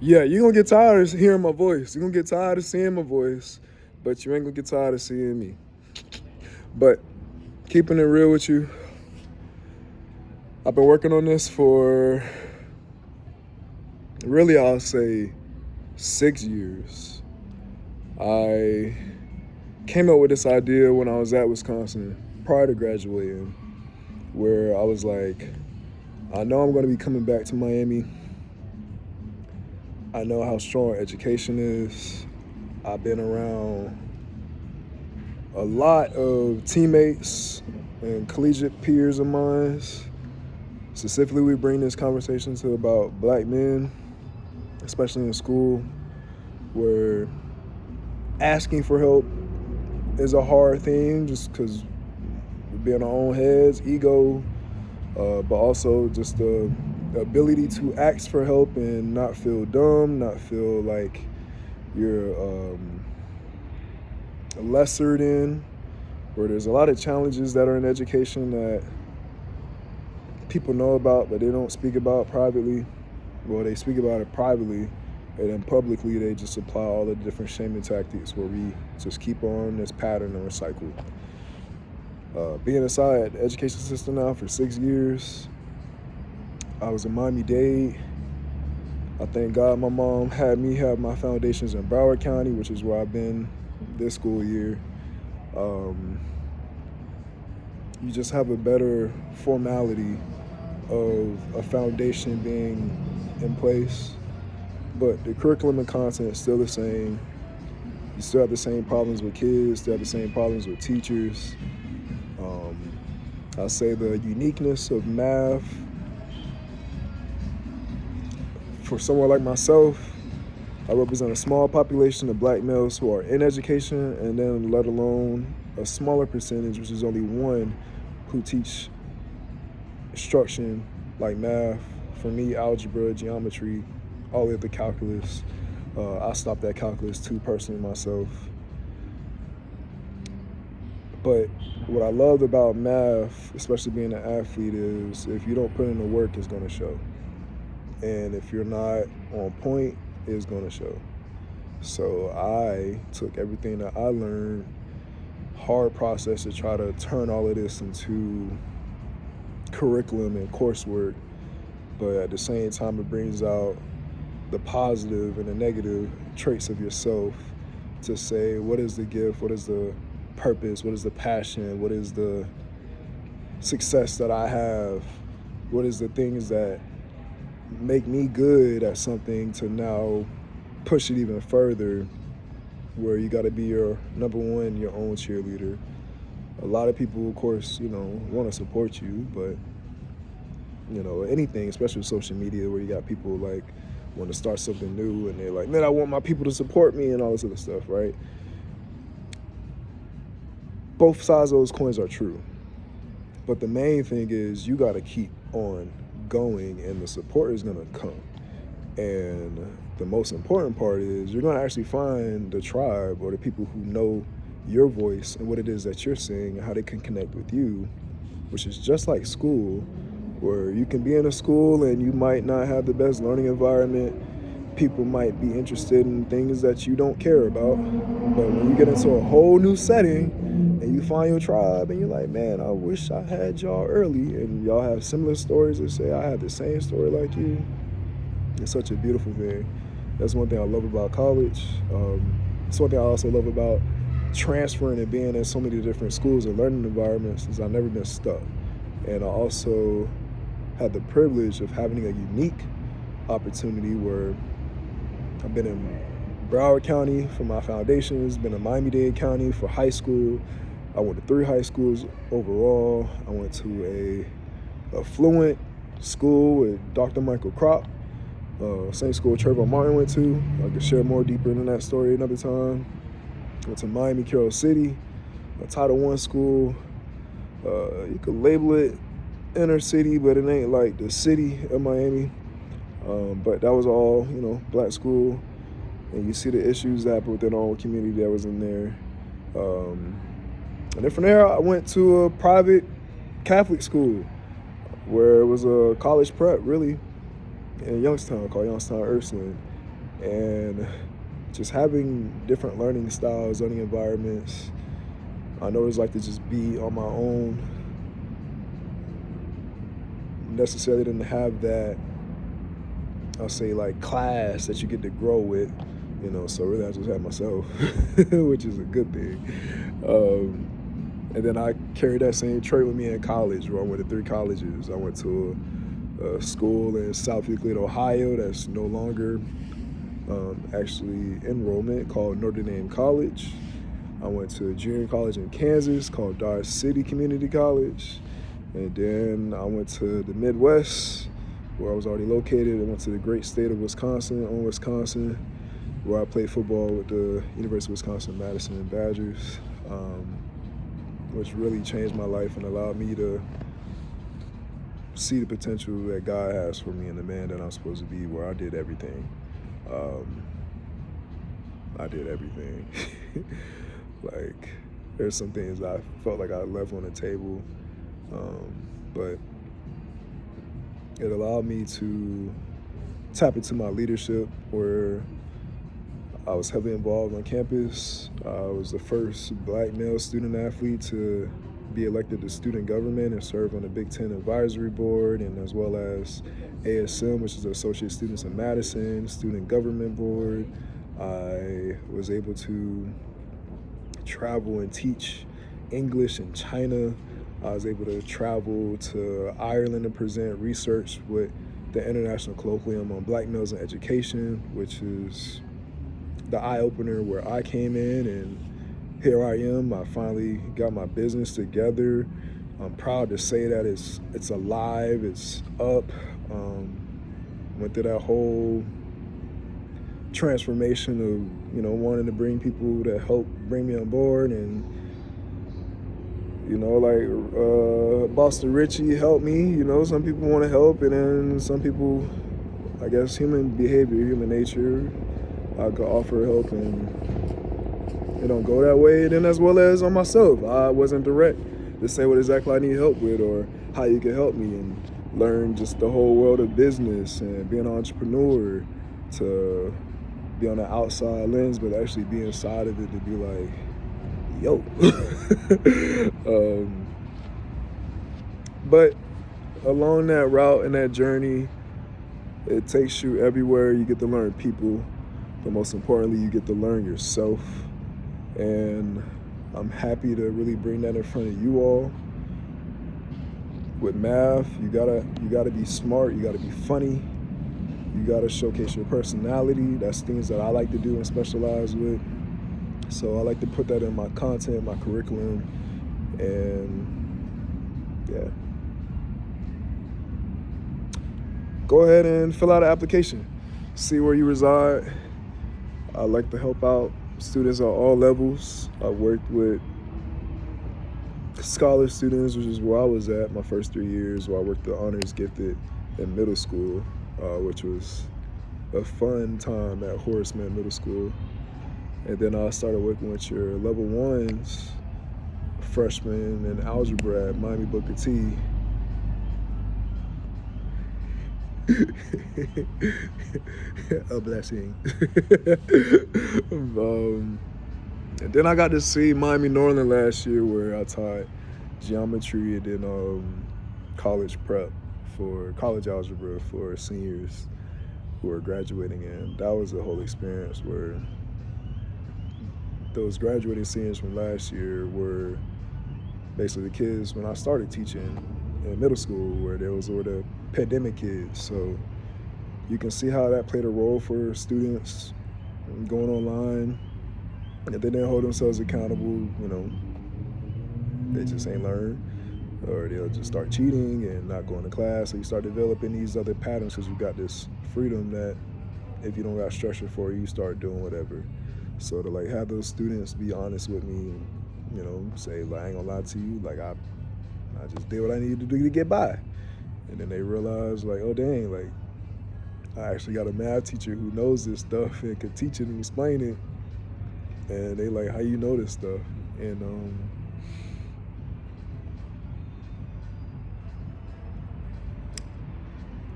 Yeah, you're gonna get tired of hearing my voice. You're gonna get tired of seeing my voice, but you ain't gonna get tired of seeing me. But keeping it real with you, I've been working on this for really, I'll say 6 years. I came up with this idea when I was at Wisconsin prior to graduating, where I was like, I know I'm gonna be coming back to Miami. I know how strong education is. I've been around a lot of teammates and collegiate peers of mine. Specifically, we bring this conversation to about black men, especially in school, where asking for help is a hard thing just because we be in our own heads, ego, but also just the ability to ask for help and not feel dumb, not feel like you're lesser than, where there's a lot of challenges that are in education that people know about, but they don't speak about privately. Well, they speak about it privately, and then publicly they just apply all the different shaming tactics where we just keep on this pattern and recycle. Being inside the education system now for 6 years, I was in Miami-Dade. I thank God my mom had me have my foundations in Broward County, which is where I've been this school year. You just have a better formality of a foundation being in place, but the curriculum and content is still the same. You still have the same problems with kids, still have the same problems with teachers. I say the uniqueness of math for someone like myself, I represent a small population of black males who are in education, and then let alone a smaller percentage, which is only one, who teach instruction like math. For me, algebra, geometry, all the other calculus. I stopped at calculus too, personally, myself. But what I loved about math, especially being an athlete, is if you don't put in the work, it's going to show. And if you're not on point, it's going to show. So I took everything that I learned, hard process to try to turn all of this into curriculum and coursework, but at the same time it brings out the positive and the negative traits of yourself to say, what is the gift, what is the purpose, what is the passion, what is the success that I have, what is the things that make me good at something, to now push it even further, where you got to be your number one, your own cheerleader. A lot of people, of course, want to support you, but anything, especially with social media, where you got people like want to start something new and they're like, man, I want my people to support me and all this other stuff, right? Both sides of those coins are true. But the main thing is you got to keep on going, and the support is going to come. And the most important part is you're going to actually find the tribe or the people who know your voice and what it is that you're saying and how they can connect with you, which is just like school, where you can be in a school and you might not have the best learning environment. People might be interested in things that you don't care about. But when you get into a whole new setting and you find your tribe and you're like, man, I wish I had y'all early, and y'all have similar stories that say, I had the same story like you, it's such a beautiful thing. That's one thing I love about college. It's one thing I also love about transferring and being in so many different schools and learning environments, is I've never been stuck. And I also had the privilege of having a unique opportunity where I've been in Broward County for my foundations, been in Miami-Dade County for high school. I went to 3 high schools overall. I went to a affluent school with Dr. Michael Kropp, same school Trayvon Martin went to. I could share more deeper into that story another time. Went to Miami, Carroll City, a Title I school. You could label it inner city, but it ain't like the city of Miami. But that was all, black school. And you see the issues that happen within our own community that was in there. And then from there, I went to a private Catholic school where it was a college prep, really, in Youngstown, called Youngstown Ursuline. and just having different learning styles, learning environments. I know it's like to just be on my own. Necessarily didn't have that, I'll say, like, class that you get to grow with, so really I just had myself, which is a good thing. And then I carried that same trait with me in college, where I went to 3 colleges. I went to a school in South Euclid, Ohio, that's no longer actually enrollment, called Notre Dame College. I went to a junior college in Kansas called Dodge City Community College. And then I went to the Midwest, where I was already located. I went to the great state of Wisconsin, where I played football with the University of Wisconsin-Madison and Badgers, which really changed my life and allowed me to see the potential that God has for me and the man that I'm supposed to be, where I did everything. Like, there's some things I felt like I left on the table, but it allowed me to tap into my leadership, where I was heavily involved on campus. I was the first Black male student athlete to be elected to student government and serve on the Big Ten Advisory Board, and as well as ASM, which is the Associate Students in Madison, Student Government Board. I was able to travel and teach English in China. I was able to travel to Ireland and present research with the International Colloquium on Black Males in Education, which is the eye-opener where I came in, and here I am. I finally got my business together. I'm proud to say that it's alive, it's up. Went through that whole transformation of, wanting to bring people to help bring me on board, and Boston Richie helped me. Some people want to help, and then some people, I guess, human behavior, human nature, I could offer help and it don't go that way. And then as well as on myself, I wasn't direct to say what exactly I need help with or how you can help me, and learn just the whole world of business and being an entrepreneur, to be on the outside lens, but actually be inside of it, to be like, yo. But along that route and that journey, it takes you everywhere. You get to learn people, but most importantly, you get to learn yourself. And I'm happy to really bring that in front of you all. With math, you gotta be smart, you gotta be funny, you gotta showcase your personality. That's things that I like to do and specialize with. So I like to put that in my content, my curriculum, and yeah. Go ahead and fill out an application. See where you reside. I like to help out students at all levels. I worked with scholar students, which is where I was at my first 3 years, where I worked the honors gifted in middle school, which was a fun time at Horseman Middle School. And then I started working with your level ones, freshmen in algebra at Miami Booker T. A blessing. And then I got to see Miami Norland last year, where I taught geometry and then college prep for college algebra for seniors who are graduating. And that was a whole experience, where those graduating seniors from last year were basically the kids when I started teaching in middle school, where there was sort of pandemic kids. So you can see how that played a role for students going online. If they didn't hold themselves accountable, they just ain't learn, or they'll just start cheating and not going to class. So you start developing these other patterns, because you got this freedom that if you don't got structure for it, you start doing whatever. So to have those students be honest with me, say, I ain't gonna lie to you, I just did what I needed to do to get by. And then they realize, oh dang, I actually got a math teacher who knows this stuff and can teach it and explain it. And they how you know this stuff? And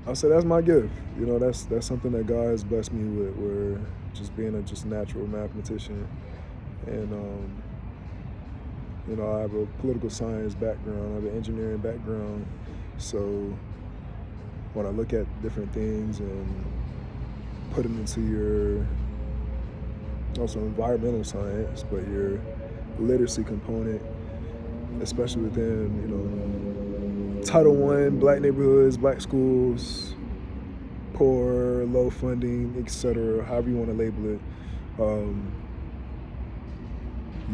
I'll say that's my gift. You know, that's something that God has blessed me with, where just being a just natural mathematician. And you know, I have a political science background, I have an engineering background. So when I look at different things and put them into your also environmental science, but your literacy component, especially within, you know, Title I, black neighborhoods, black schools, poor, low funding, etc., however you want to label it.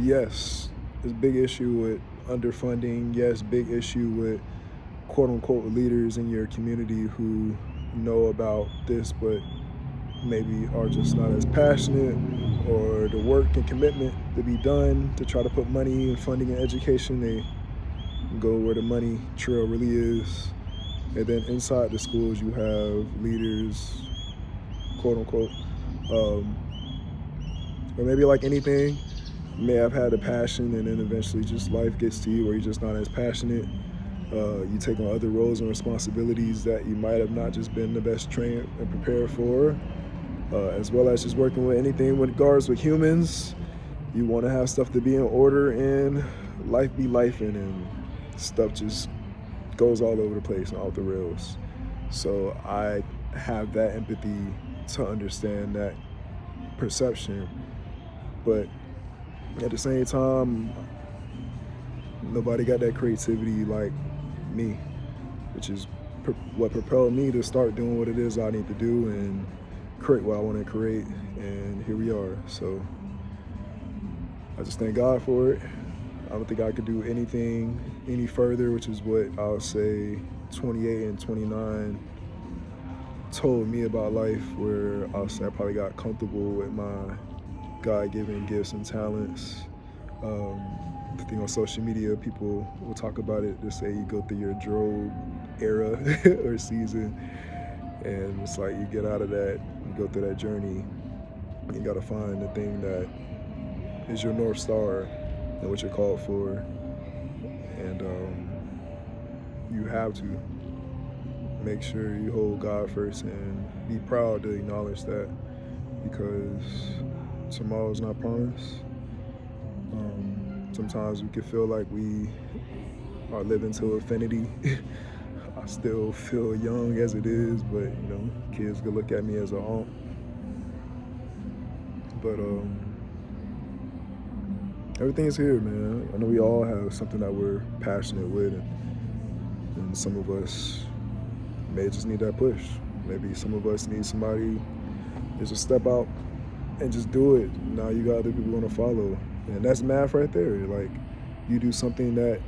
Yes, there's a big issue with underfunding. Yes, big issue with quote unquote leaders in your community who know about this, but maybe are just not as passionate, or the work and commitment to be done to try to put money and funding in education, they go where the money trail really is. And then inside the schools, you have leaders, quote unquote, or maybe like anything, you may have had a passion, and then eventually just life gets to you where you're just not as passionate. You take on other roles and responsibilities that you might have not just been the best trained and prepared for, as well as just working with anything with regards with humans. You want to have stuff to be in order, and life be lifing, and stuff just goes all over the place and off the rails. So I have that empathy to understand that perception, but at the same time, nobody got that creativity like me, which is what propelled me to start doing what it is I need to do and create what I want to create. And here we are. So I just thank God for it. I don't think I could do anything any further, which is what I'll say 28 and 29 told me about life, where I'll say I probably got comfortable with my God-given gifts and talents. I think on social media, people will talk about it. They say you go through your Job era or season, and it's like you get out of that, you go through that journey, you got to find the thing that is your North Star and what you're called for. And you have to make sure you hold God first and be proud to acknowledge that, because tomorrow's not promised. Sometimes we can feel like we are living to infinity. I still feel young as it is, but you know, kids could look at me as an aunt. But everything's here, man. I know we all have something that we're passionate with, and some of us may just need that push. Maybe some of us need somebody to just step out and just do it. Now you got other people gonna follow. And that's math right there. Like, you do something that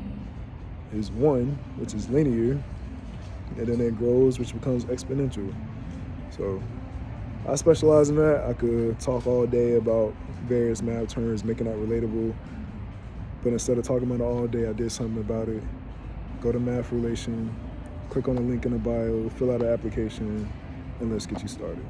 is one, which is linear, and then it grows, which becomes exponential. So I specialize in that. I could talk all day about various math terms, making that relatable. But instead of talking about it all day, I did something about it. Go to Math Relation, click on the link in the bio, fill out an application, and let's get you started.